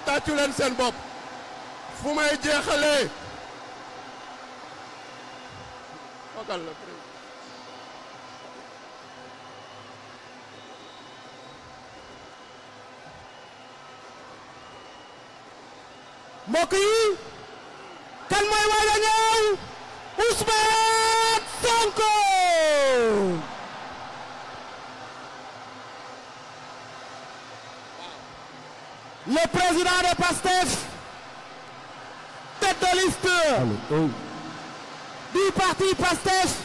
tàccu leen seen bopp fu may jeexalee fogal la mbokk yi kan mooy waaj a ñëw Ousmane Sonko le président de PASTEF tête de liste du parti PASTEF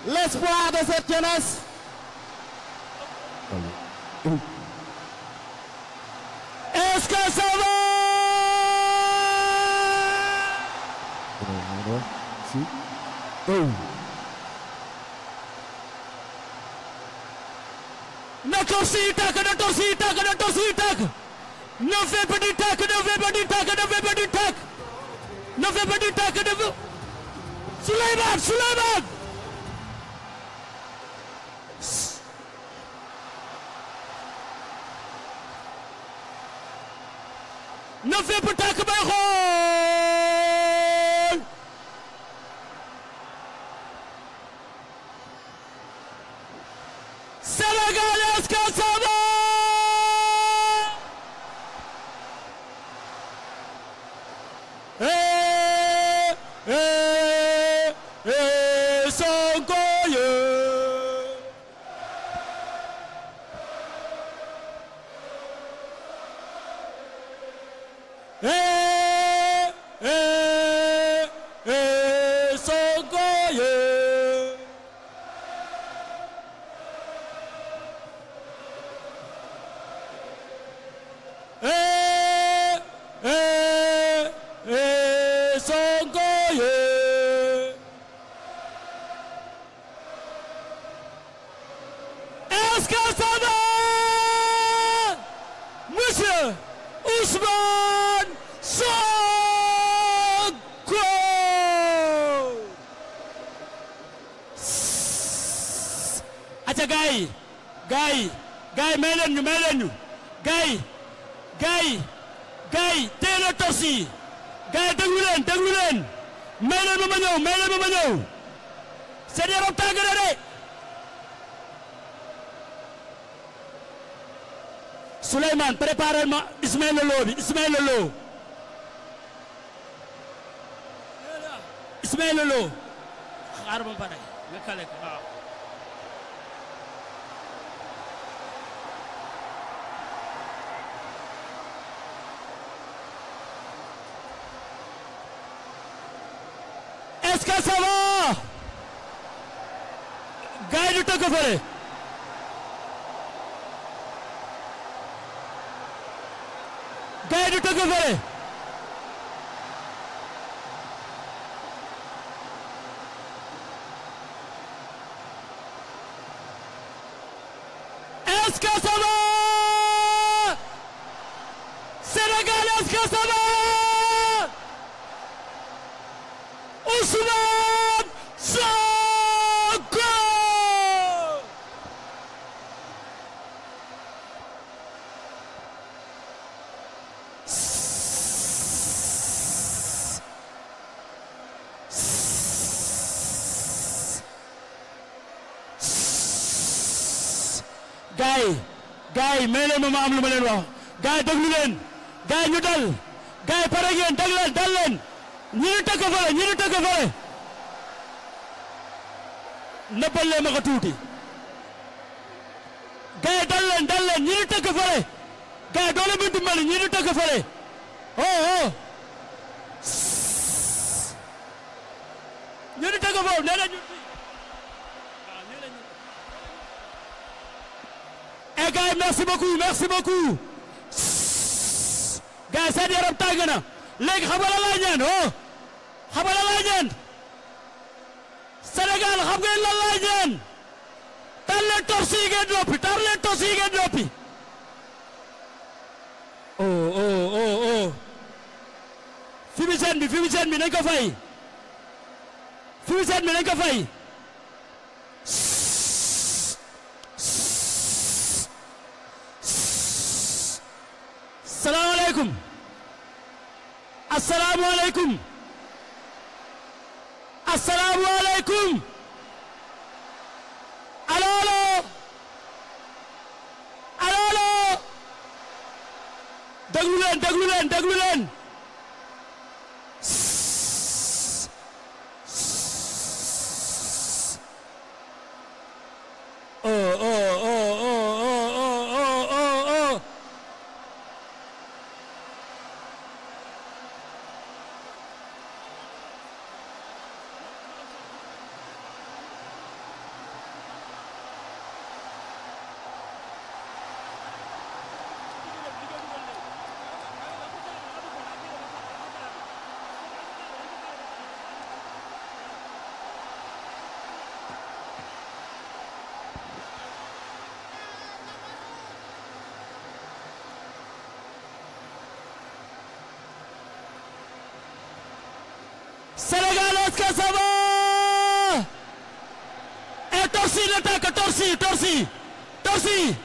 l'espoir de cette jeunesse est-ce que ça va? Na torsi yi tàkk, na torsi yi tàkk, na torsi yi tàkk. Na fépp di tàkk, na fépp di tàkk, na fépp di tàkk. Na fépp di tàkk, na fépp. Souleymane, Souleymane. Na fépp tàkk bay xool. Sénégal, est-ce que ça va? Sonko ye. Sonko ye. Sonko ye. Est-ce que ça va? Monsieur Ousmane Sonko. Aca gaay may leen ñu gaay tey la tos yi gaay déglu leen may leen ma ñëw seen yaram tàng na de Souleymane préparel ma Ismaïla Lo bi Ismaïla Lo xaar ba pare nga kale ko waaw est-ce que ça va? Gaay du tëgg fële est-ce que ça va? Sénégal, est-ce que ça va? Ousmane Sonko. gaay may leen ma am lu ma leen wax gaay déglu leen gaay ñu dal gaay pare ngeen dal leen ñi ñu tëgg fële nëbbal leen ma ko tuuti gaay dal leen ñi ñu tëgg fële gaay doole mu dimbali ñi ñu tëgg fële ñi ñu tëgg foofu nee nañu gaay merci beaucoup gaay seen yaram tàng na léegi xam nga la laa ñaan Sénégal xam ngeen lan laa ñaan tar leen tos yi ngeen noppi Fumigène bi nañ ko fay asalaamaaleykum asalaamaaleykum asalaamaaleykum allo allo allo allo déglu leen déglu leen déglu leen Sénégal, est-ce que ça va? Et Torsi l'attaque, Torsi, Torsi, Torsi.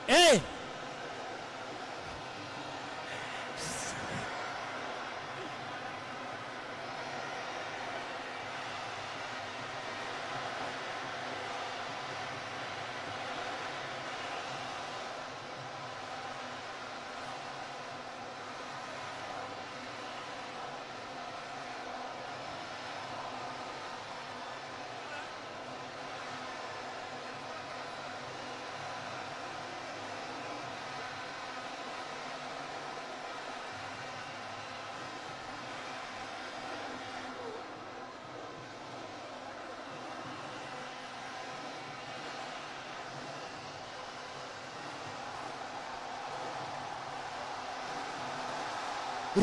Hey.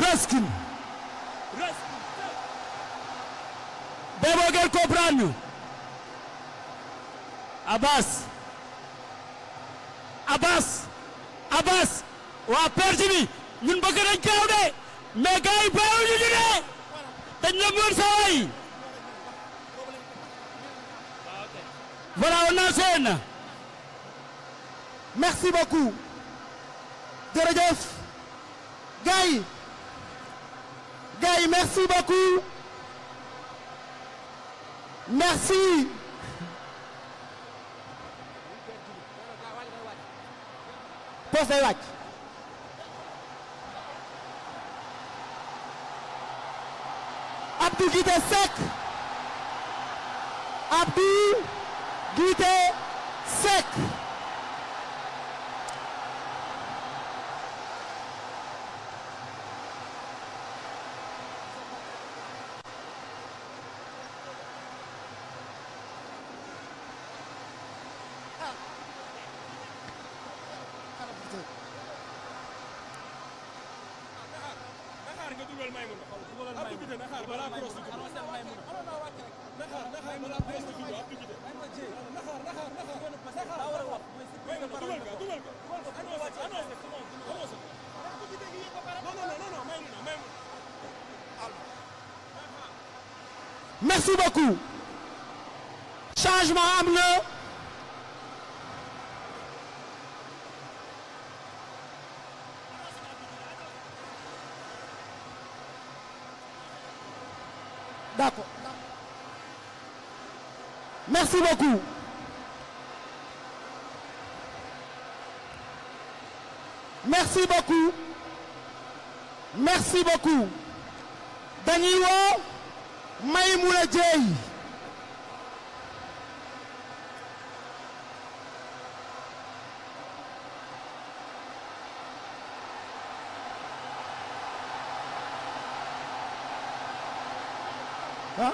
Raskin boo ngeen comprendre ñu Abbas waa perti bi ñun bëgg nañ kaaw de mais gars yi bàyyiwuñu ñu de dañ la mën sa waay voilà on enchaîne. Merci beaucoup jërëjëf gars yi merci beaucoup merci poste day wàcc Abdou Guité Seck Abdou Guité Seck Merci beaucoup. Changement am na. D'accord. Merci beaucoup. Merci beaucoup. Merci beaucoup. dañuy woo Maïmouna Dieye. ah.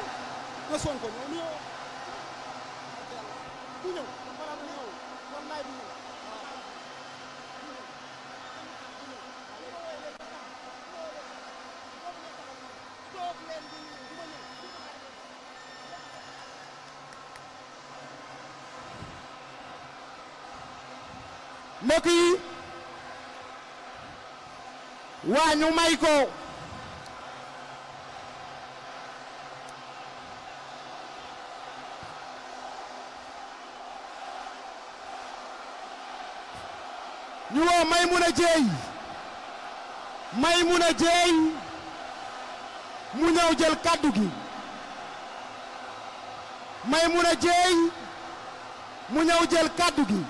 nga Sonko ñëw ñu du ñëw wala du ñëw wallaay du ñëw. mbokk yi waa ñu may ko ñu woo Maimouna Dieye Maimouna Dieye mu ñëw jël kaddu gi Maimouna Dieye mu ñëw jël kaddu gi